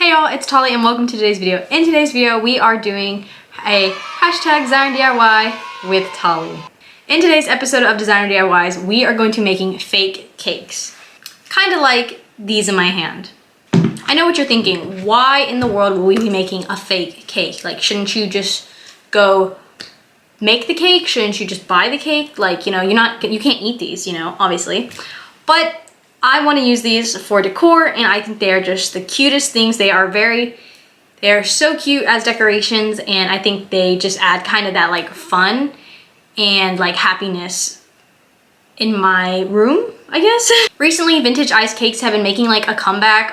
Hey y'all, it's Tali and welcome to today's video. In today's video, we are doing a hashtag designer DIY with Tali. In today's episode of Designer DIYs, we are going to be making fake cakes. Kind of like these in my hand. I know what you're thinking. Why in the world will we be making a fake cake? Like, shouldn't you just go make the cake? Shouldn't you just buy the cake? Like, you know, you can't eat these, you know, obviously. But I want to use these for decor, and I think they are just the cutest things. They are so cute as decorations, and I think they just add kind of that like fun and like happiness in my room, I guess. Recently, vintage ice cakes have been making like a comeback.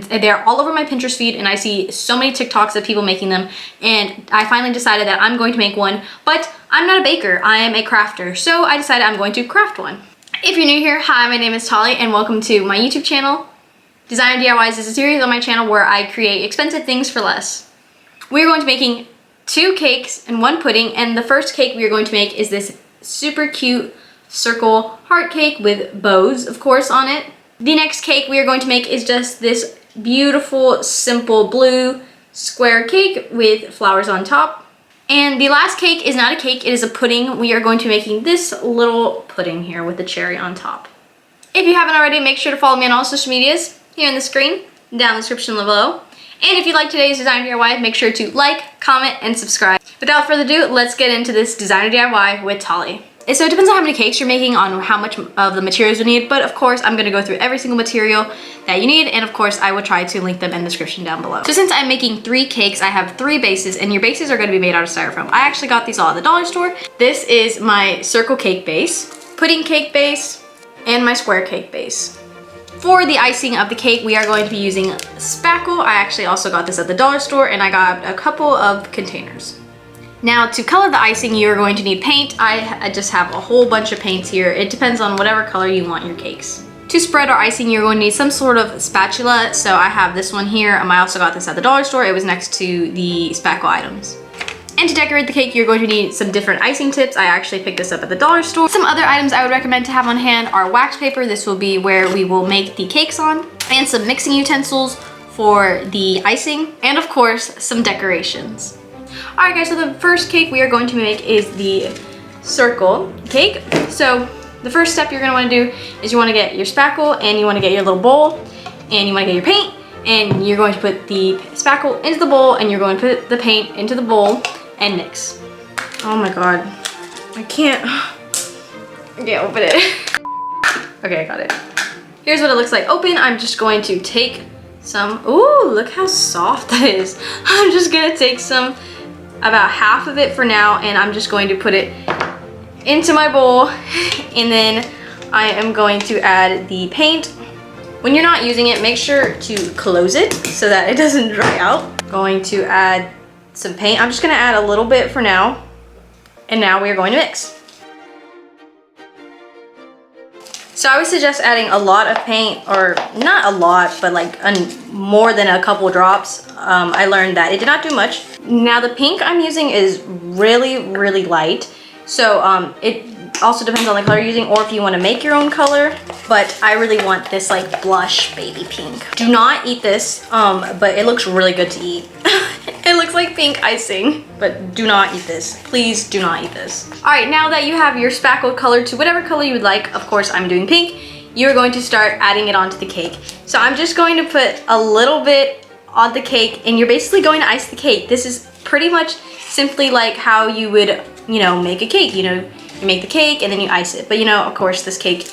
They're all over my Pinterest feed, and I see so many TikToks of people making them, and I finally decided that I'm going to make one, but I'm not a baker, I am a crafter, so I decided I'm going to craft one. If you're new here, hi, my name is Tali and welcome to my YouTube channel. Designer DIYs is a series on my channel where I create expensive things for less. We're going to be making 2 cakes and 1 pudding, and the first cake we are going to make is this super cute circle heart cake with bows, of course, on it. The next cake we are going to make is just this beautiful, simple blue square cake with flowers on top. And the last cake is not a cake, it is a pudding. We are going to be making this little pudding here with the cherry on top. If you haven't already, make sure to follow me on all social medias here on the screen, down in the description below. And if you like today's Designer DIY, make sure to like, comment, and subscribe. Without further ado, let's get into this Designer DIY with Tali. So it depends on how many cakes you're making, on how much of the materials you need, but of course I'm gonna go through every single material that you need, and of course I will try to link them in the description down below. So since I'm making 3 cakes, I have 3 bases, and your bases are gonna be made out of styrofoam. I actually got these all at the dollar store. This is my circle cake base, pudding cake base, and my square cake base. For the icing of the cake, we are going to be using spackle. I actually also got this at the dollar store, and I got a couple of containers. Now, to color the icing, you're going to need paint. I just have a whole bunch of paints here. It depends on whatever color you want your cakes. To spread our icing, you're going to need some sort of spatula. So I have this one here. I also got this at the dollar store. It was next to the spackle items. And to decorate the cake, you're going to need some different icing tips. I actually picked this up at the dollar store. Some other items I would recommend to have on hand are wax paper. This will be where we will make the cakes on. And some mixing utensils for the icing. And of course, some decorations. Alright guys, so the first cake we are going to make is the circle cake. So the first step you're going to want to do is you want to get your spackle, and you want to get your little bowl, and you want to get your paint, and you're going to put the spackle into the bowl, and you're going to put the paint into the bowl and mix. Oh my god, I can't open it. Okay, I got it. Here's what it looks like open. I'm just going to take some, ooh, look how soft that is. I'm just going to take about half of it for now, and I'm just going to put it into my bowl, and then I am going to add the paint. When you're not using it, make sure to close it so that it doesn't dry out. Going to add some paint. I'm just going to add a little bit for now, and now we are going to mix. So I would suggest adding a lot of paint, or not a lot, but like more than a couple drops. I learned that it did not do much. Now the pink I'm using is really, really light. So it also depends on the color you're using, or if you want to make your own color. But I really want this like blush baby pink. Do not eat this, but it looks really good to eat. It looks like pink icing, but do not eat this. Please do not eat this. All right, now that you have your spackle color to whatever color you would like, of course I'm doing pink, you're going to start adding it onto the cake. So I'm just going to put a little bit on the cake, and you're basically going to ice the cake. This is pretty much simply like how you would, you know, make a cake. You know, you make the cake and then you ice it. But you know, of course, this cake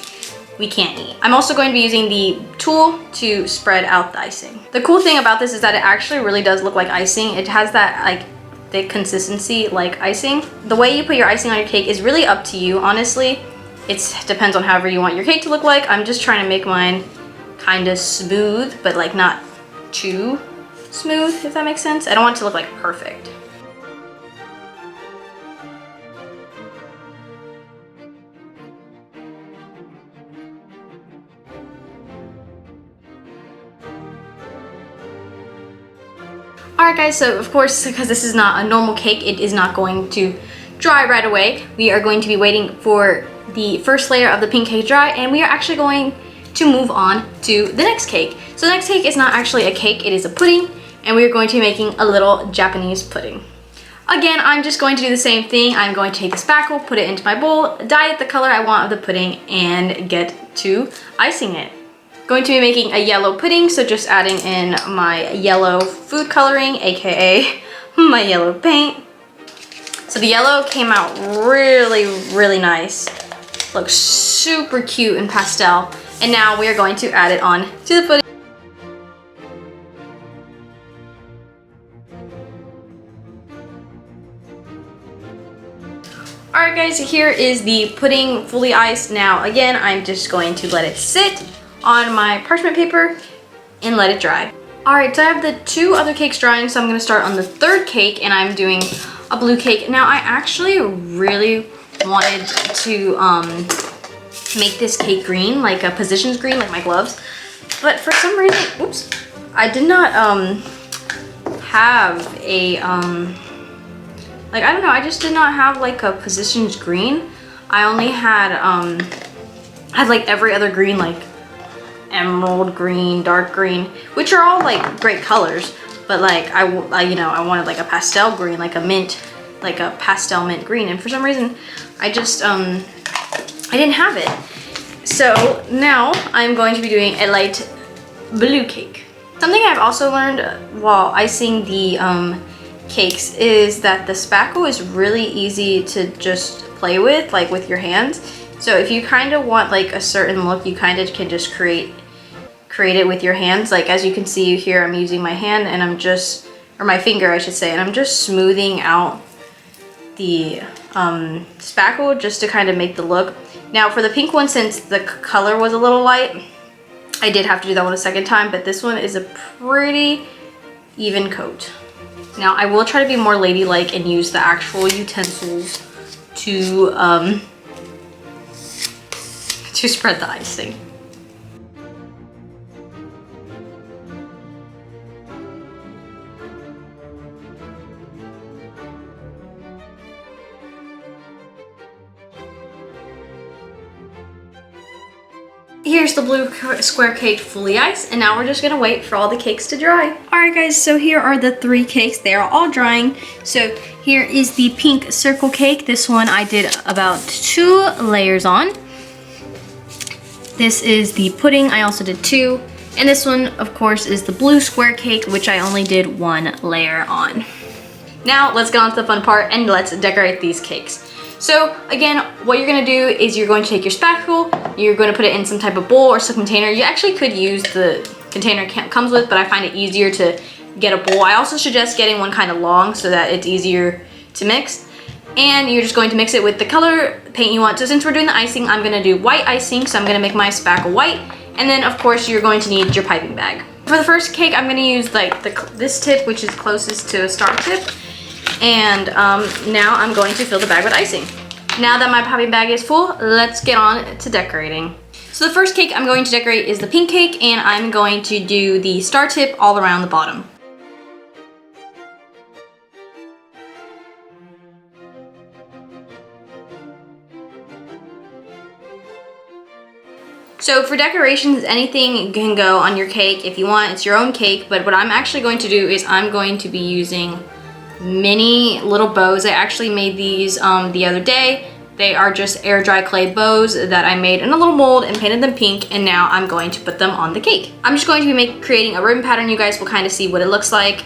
we can't eat. I'm also going to be using the tool to spread out the icing. The cool thing about this is that it actually really does look like icing. It has that like thick consistency like icing. The way you put your icing on your cake is really up to you, honestly. It depends on however you want your cake to look like. I'm just trying to make mine kind of smooth, but like not too smooth, if that makes sense. I don't want it to look like perfect. Alright guys, so of course, because this is not a normal cake, it is not going to dry right away. We are going to be waiting for the first layer of the pink cake to dry, and we are actually going to move on to the next cake. So the next cake is not actually a cake, it is a pudding. and we're going to be making a little Japanese pudding. Again, I'm just going to do the same thing. I'm going to take the spackle, put it into my bowl, dye it the color I want of the pudding, and get to icing it. Going to be making a yellow pudding, so just adding in my yellow food coloring, aka my yellow paint. So the yellow came out really, really nice. Looks super cute and pastel. And now we are going to add it on to the pudding. Alright guys, here is the pudding fully iced. Now again, I'm just going to let it sit on my parchment paper and let it dry. Alright, so I have the 2 other cakes drying, so I'm going to start on the 3rd cake, and I'm doing a blue cake. Now I actually really wanted to make this cake green, like a positions green, like my gloves, but for some reason, oops, I did not have a like, I don't know, I just did not have like a positions green. I only had like every other green, like emerald green, dark green, which are all like great colors, but like I you know, I wanted like a pastel green, like a mint, like a pastel mint green, and for some reason I just I didn't have it. So now I'm going to be doing a light blue cake. Something I've also learned while icing the cakes is that the spackle is really easy to just play with, like with your hands. So if you kind of want like a certain look, you kind of can just create it with your hands. Like as you can see here, I'm using my hand and I'm just, or my finger I should say, and I'm just smoothing out the spackle just to kind of make the look. Now for the pink one, since the color was a little light, I did have to do that one a second time, but this one is a pretty even coat. Now I will try to be more ladylike and use the actual utensils to spread the icing. Here's the blue square cake fully iced, and now we're just gonna wait for all the cakes to dry. All right guys, so here are the 3 cakes. They are all drying. So here is the pink circle cake. This one I did about 2 layers on. This is the pudding, I also did 2. And this one, of course, is the blue square cake, which I only did 1 layer on. Now let's get on to the fun part and let's decorate these cakes. So again, what you're gonna do is you're going to take your spackle, you're gonna put it in some type of bowl or some container. You actually could use the container it comes with, but I find it easier to get a bowl. I also suggest getting one kind of long so that it's easier to mix. And you're just going to mix it with the color paint you want. So since we're doing the icing, I'm gonna do white icing, so I'm gonna make my spackle white. And then of course you're going to need your piping bag. For the first cake, I'm gonna use like this tip, which is closest to a star tip. And now I'm going to fill the bag with icing. Now that my piping bag is full, let's get on to decorating. So the first cake I'm going to decorate is the pink cake, and I'm going to do the star tip all around the bottom. So for decorations, anything can go on your cake if you want. It's your own cake, but what I'm actually going to do is I'm going to be using mini little bows. I actually made these the other day. They are just air dry clay bows that I made in a little mold and painted them pink, and now I'm going to put them on the cake. I'm just going to be creating a ribbon pattern. You guys will kind of see what it looks like.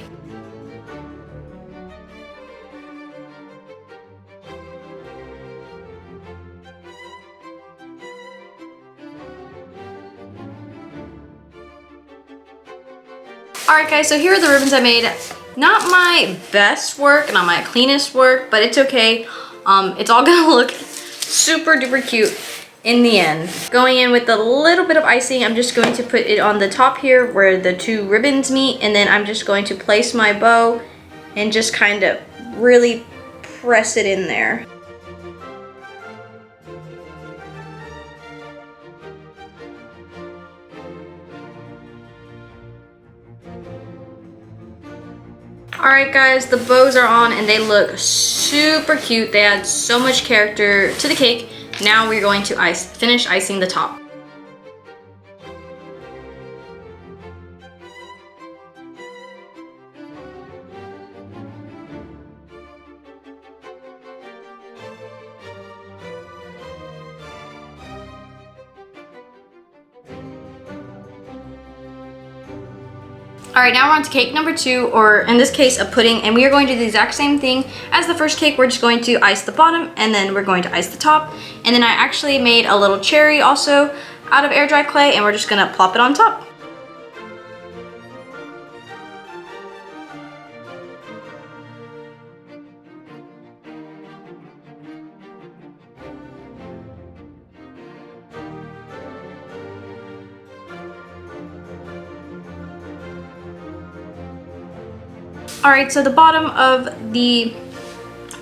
Alright guys, so here are the ribbons I made. Not my best work, not my cleanest work, but it's okay. It's all gonna look super duper cute in the end. Going in with a little bit of icing, I'm just going to put it on the top here where the 2 ribbons meet, and then I'm just going to place my bow and just kind of really press it in there. Alright guys, the bows are on and they look super cute. They add so much character to the cake. Now we're going to finish icing the top. All right, now we're on to cake number 2, or in this case, a pudding, and we are going to do the exact same thing as the first cake. We're just going to ice the bottom, and then we're going to ice the top. And then I actually made a little cherry also out of air dry clay, and we're just gonna plop it on top. All right, so the bottom of the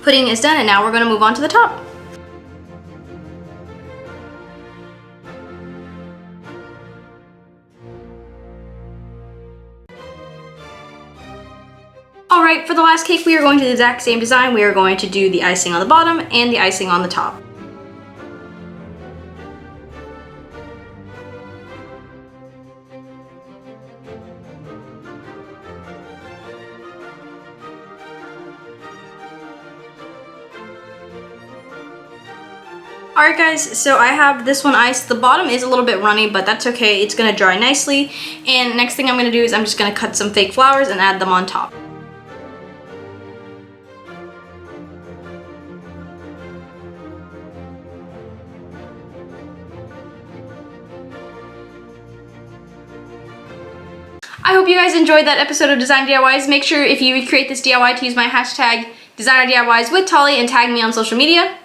pudding is done, and now we're gonna move on to the top. All right, for the last cake, we are going to do the exact same design. We are going to do the icing on the bottom and the icing on the top. Alright guys, so I have this one iced. The bottom is a little bit runny, but that's okay. It's gonna dry nicely. And next thing I'm gonna do is I'm just gonna cut some fake flowers and add them on top. I hope you guys enjoyed that episode of Designer DIYs. Make sure if you recreate this DIY to use my hashtag Designer DIYs with Tali and tag me on social media.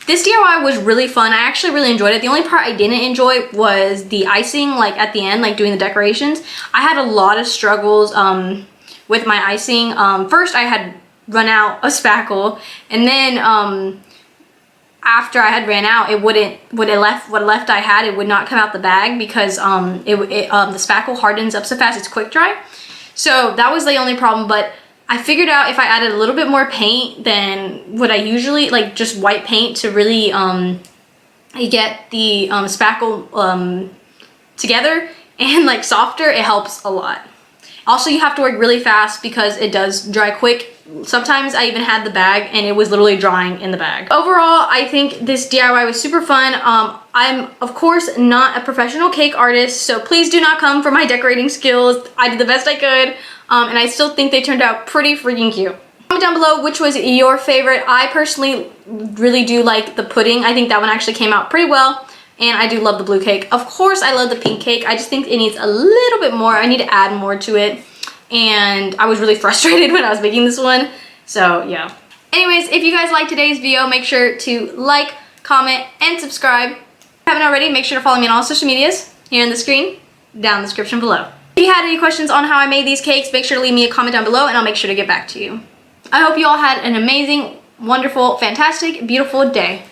This DIY was really fun. I actually really enjoyed it. The only part I didn't enjoy was the icing, like at the end, like doing the decorations. I had a lot of struggles with my icing. First, I had run out of spackle, and then after I had ran out, what left I had, it would not come out the bag because the spackle hardens up so fast. It's quick dry. So that was the only problem, but I figured out if I added a little bit more paint than what I usually, like just white paint, to really get the spackle together and like softer, it helps a lot. Also, you have to work really fast because it does dry quick. Sometimes I even had the bag and it was literally drying in the bag. Overall, I think this DIY was super fun. I'm of course not a professional cake artist, so please do not come for my decorating skills. I did the best I could. And I still think they turned out pretty freaking cute. Comment down below which was your favorite. I personally really do like the pudding. I think that one actually came out pretty well. And I do love the blue cake. Of course, I love the pink cake. I just think it needs a little bit more. I need to add more to it. And I was really frustrated when I was making this one. So yeah. Anyways, if you guys liked today's video, make sure to like, comment, and subscribe. If you haven't already, make sure to follow me on all social medias here on the screen, down in the description below. If you had any questions on how I made these cakes, make sure to leave me a comment down below and I'll make sure to get back to you. I hope you all had an amazing, wonderful, fantastic, beautiful day.